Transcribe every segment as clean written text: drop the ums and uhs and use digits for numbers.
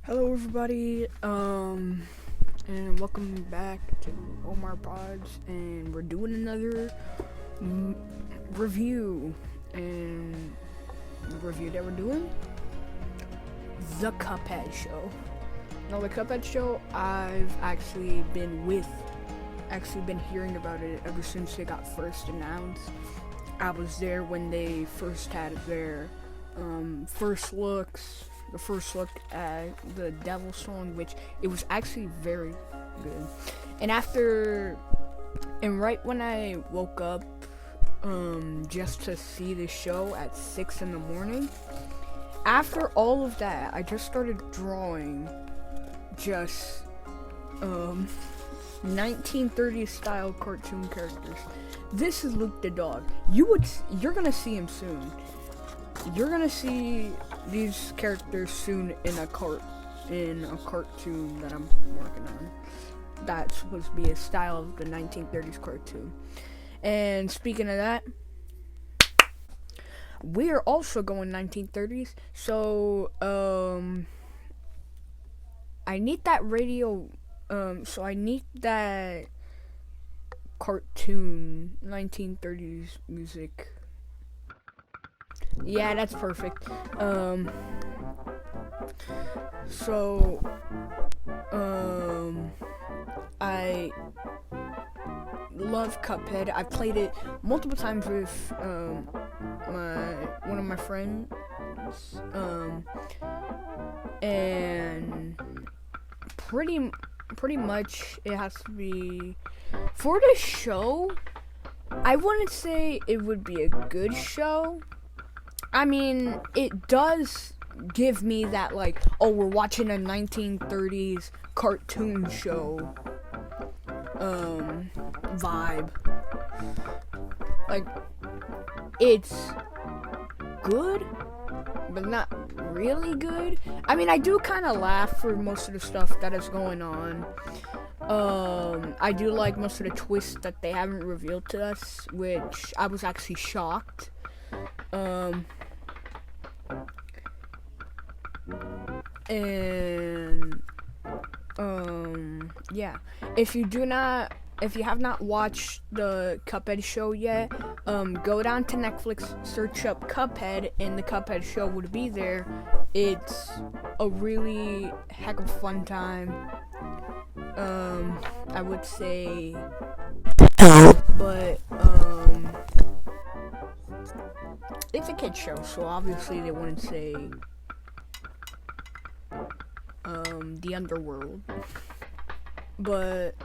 Hello everybody, and welcome back to Omar Pods, and we're doing another review, and the review that we're doing, The Cuphead Show. Now, The Cuphead Show, I've actually been hearing about it ever since it got first announced. I was there when they first had their first look at the Devil Song, which it was actually very good. And right when I woke up, just to see the show at 6 in the morning, after all of that, I just started drawing just 1930s style cartoon characters. This is Luke the dog. You're gonna see him soon. You're gonna see these characters soon in a cartoon that I'm working on. That's supposed to be a style of the 1930s cartoon. And speaking of that, we're also going 1930s. So I need that radio. So I need that cartoon 1930s music. Yeah, that's perfect. I love Cuphead. I've played it multiple times with one of my friends, and pretty much it has to be for the show. I wouldn't say it would be a good show. I mean, it does give me that, like, oh, we're watching a 1930s cartoon show, vibe. Like, it's good, but not really good. I mean, I do kind of laugh for most of the stuff that is going on. I do like most of the twists that they haven't revealed to us, which I was actually shocked. Yeah. If you have not watched the Cuphead show yet, go down to Netflix, search up Cuphead, and the Cuphead show would be there. It's a really heck of a fun time. I would say, but it's a kid's show, so obviously they wouldn't say the underworld. But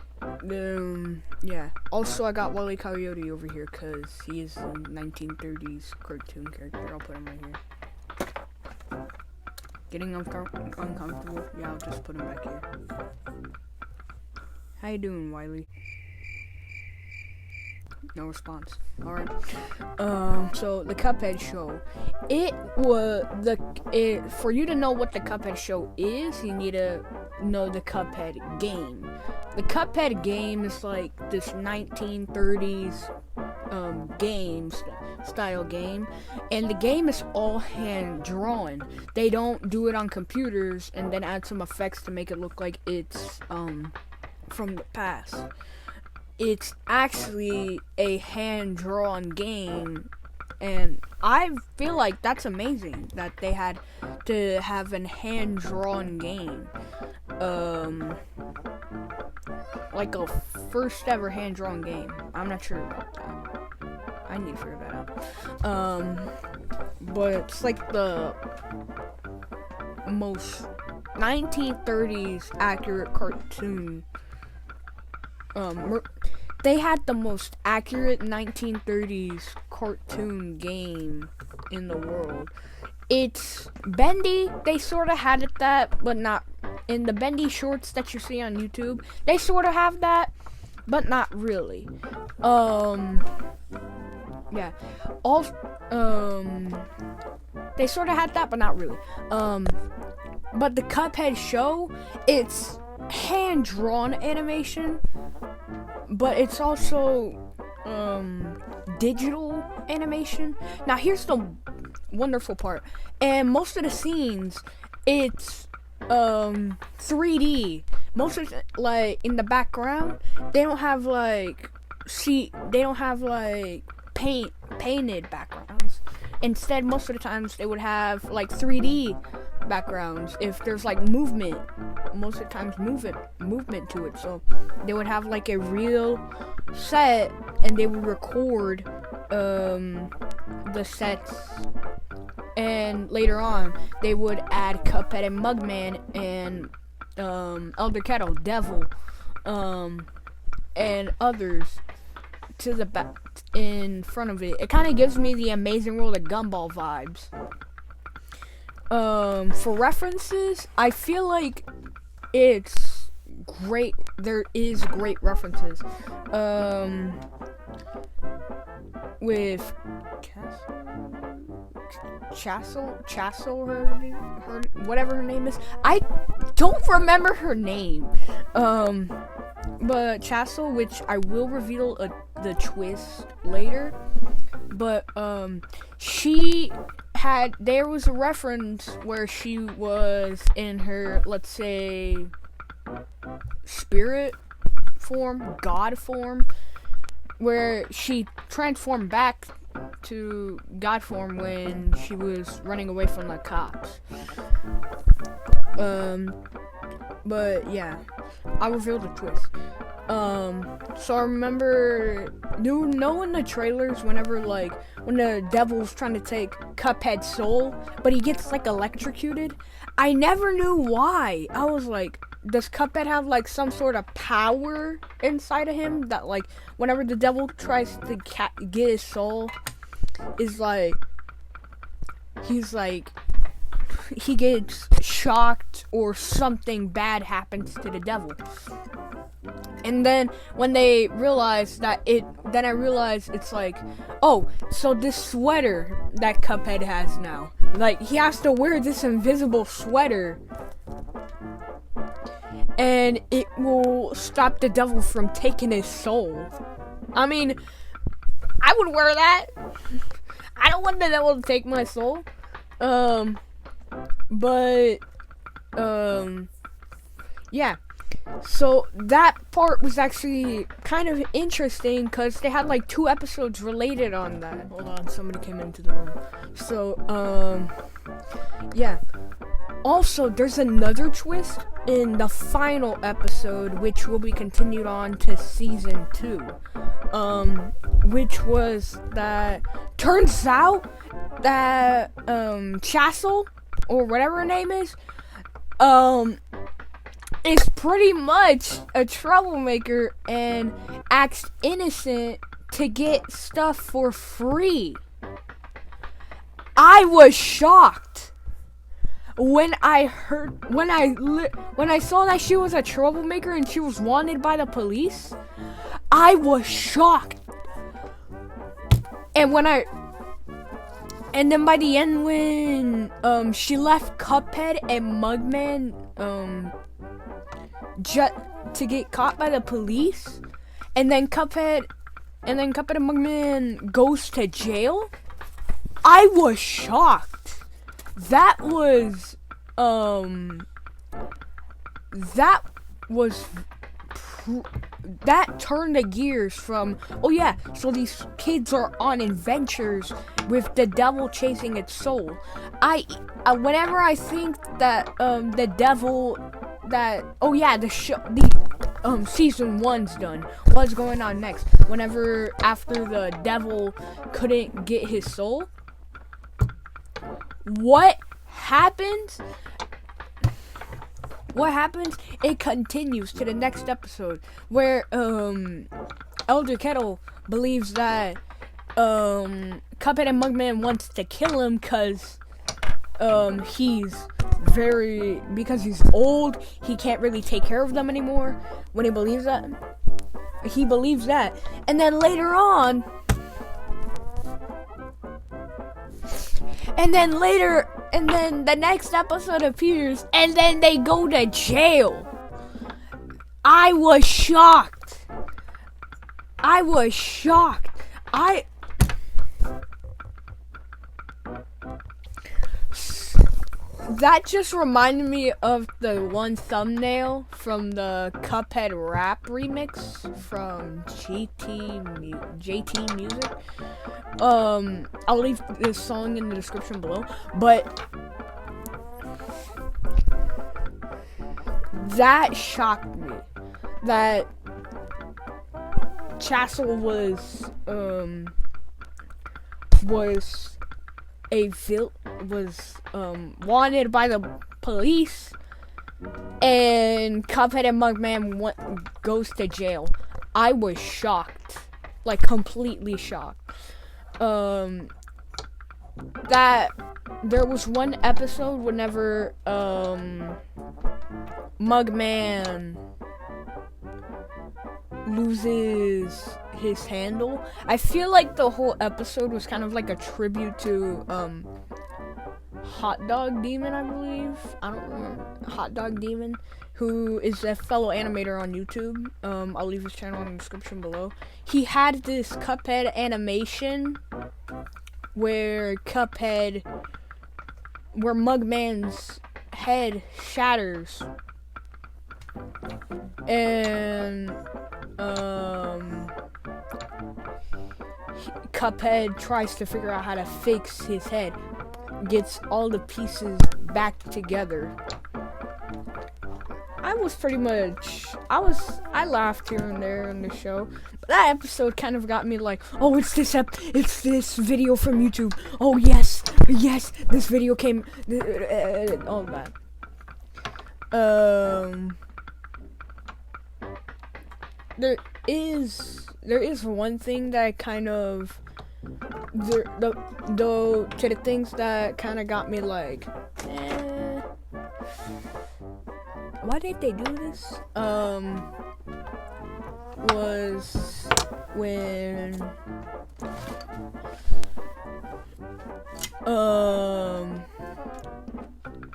yeah. Also, I got Wile E. Coyote over here because he is a 1930s cartoon character. I'll put him right here. Getting uncomfortable? Yeah, I'll just put him back here. How you doing, Wiley? No response. Alright. So the Cuphead show. For you to know what the Cuphead show is, you need to know the Cuphead game. The Cuphead game is like this 1930s style game, and the game is all hand drawn. They don't do it on computers and then add some effects to make it look like it's from the past. It's actually a hand-drawn game, and I feel like that's amazing that they had to have a hand-drawn game. Like a first ever hand-drawn game. I'm not sure about that. I need to figure that out. But it's like the most 1930s accurate cartoon. They had the most accurate 1930s cartoon game in the world. It's bendy. They sort of had it that, but not in the bendy shorts that you see on YouTube. They sort of have that, but not really. Yeah. They sort of had that, but not really. But the Cuphead show, it's hand-drawn animation, but it's also digital animation. Now here's the wonderful part. And most of the scenes, it's 3D. Most of like in the background, they don't have like painted backgrounds. Instead, most of the times they would have like 3D backgrounds. If there's like movement, most of the times movement to it. So they would have like a real set, and they would record the sets. And later on, they would add Cuphead and Mugman and Elder Kettle, Devil, and others to the back in front of it. It kind of gives me the Amazing World of Gumball vibes. For references, I feel like it's great. There is great references. With Chassel, her whatever her name is. I don't remember her name. But Chassel, which I will reveal the twist later. But there was a reference where she was in her, let's say, spirit form, god form, where she transformed back to god form when she was running away from the cops. But yeah, I'll reveal the twist. So I remember, you know, in the trailers, when the devil's trying to take Cuphead's soul, but he gets like electrocuted. I never knew why. I was like, does Cuphead have like some sort of power inside of him that like whenever the devil tries to get his soul, is like he gets shocked or something bad happens to the devil. And then when they realize then I realized it's like, oh, so this sweater that Cuphead has now, like he has to wear this invisible sweater, and it will stop the devil from taking his soul. I mean, I would wear that. I don't want the devil to take my soul. Yeah. So that part was actually kind of interesting because they had like 2 episodes related on that. Hold on, somebody came into the room. So, yeah. Also, there's another twist in the final episode, which will be continued on to season 2. Which was that turns out that Chassel, or whatever her name is pretty much a troublemaker and acts innocent to get stuff for free. I was shocked when I saw that she was a troublemaker and she was wanted by the police. I was shocked. And then by the end, when she left Cuphead and Mugman to get caught by the police, and then Cuphead and Mugman goes to jail, I was shocked. That turned the gears from, oh yeah, so these kids are on adventures with the devil chasing its soul. Whenever I think that the devil, that, oh yeah, the season 1's done, what's going on next? Whenever after the devil couldn't get his soul, what happens? It continues to the next episode where Elder Kettle believes that Cuphead and Mugman wants to kill him because he's old, he can't really take care of them anymore. When he believes that, and then later on, and then the next episode appears, and then they go to jail. I was shocked. That just reminded me of the one thumbnail from the Cuphead rap remix from JT Music. I'll leave this song in the description below, but that shocked me that Chassel was wanted by the police, and Cuphead and Mugman goes to jail. I was shocked, like completely shocked. That there was one episode whenever Mugman loses his handle. I feel like the whole episode was kind of like a tribute to Hot Dog Demon, I believe. I don't remember. Hot Dog Demon, who is a fellow animator on YouTube. I'll leave his channel in the description below. He had this Cuphead animation where Mugman's head shatters, and Cuphead tries to figure out how to fix his head, gets all the pieces back together. I laughed here and there in the show, but that episode kind of got me like, oh, it's this video from YouTube. Oh yes, this video came, all that. There is one thing that kind of the things that kind of got me like, why did they do this? Was when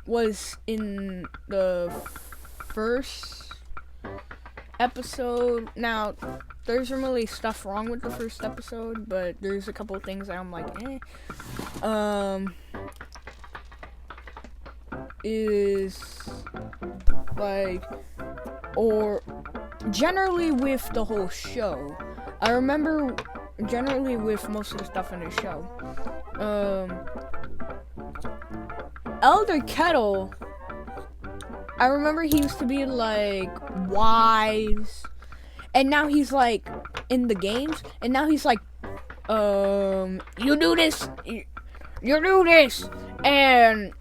was in the first episode. Now, there isn't really stuff wrong with the first episode, but there's a couple of things that I'm like, is like, or generally with the whole show. I remember generally with most of the stuff in the show. Elder Kettle, I remember he used to be like wise, and now he's like in the games, and now he's like, you do this, and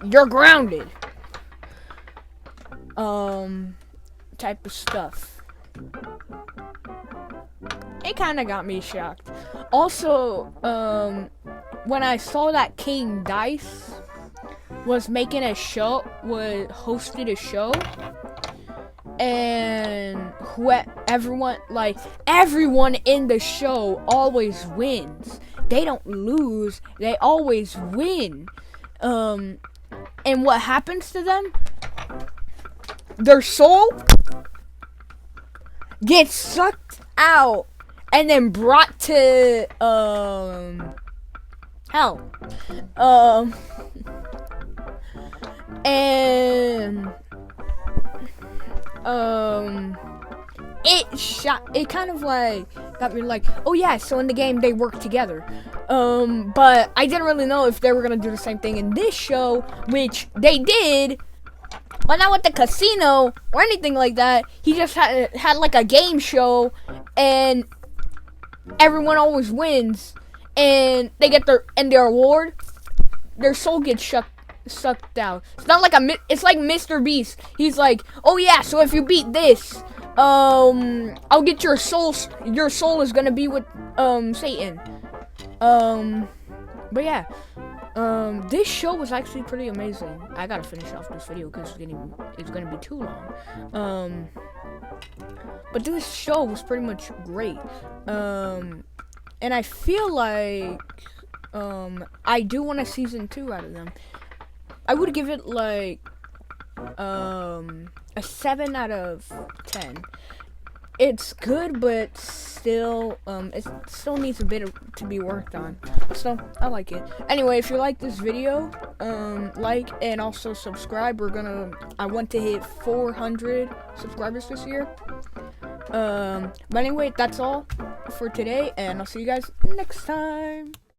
you're grounded, type of stuff. It kind of got me shocked. Also, when I saw that King Dice was making a show, hosted a show, and everyone in the show always wins. They don't lose, they always win. And what happens to them? Their soul gets sucked out and then brought to hell. And it kind of like got me like, oh yeah, so in the game they work together. But I didn't really know if they were gonna do the same thing in this show, which they did, but not with the casino or anything like that. He just had like a game show, and everyone always wins, and they get their award. Their soul gets sucked out. It's not like it's like Mr. Beast. He's like, oh yeah, so if you beat this, I'll get your soul. Your soul is gonna be with Satan. But yeah, this show was actually pretty amazing. I gotta finish off this video because it's gonna be too long. But this show was pretty much great. And I feel like I do want a season 2 out of them. I would give it like a 7 out of 10. It's good, but still it still needs a bit to be worked on. So I like it. Anyway, if you like this video, like and also subscribe. I want to hit 400 subscribers this year. But anyway, that's all for today, and I'll see you guys next time.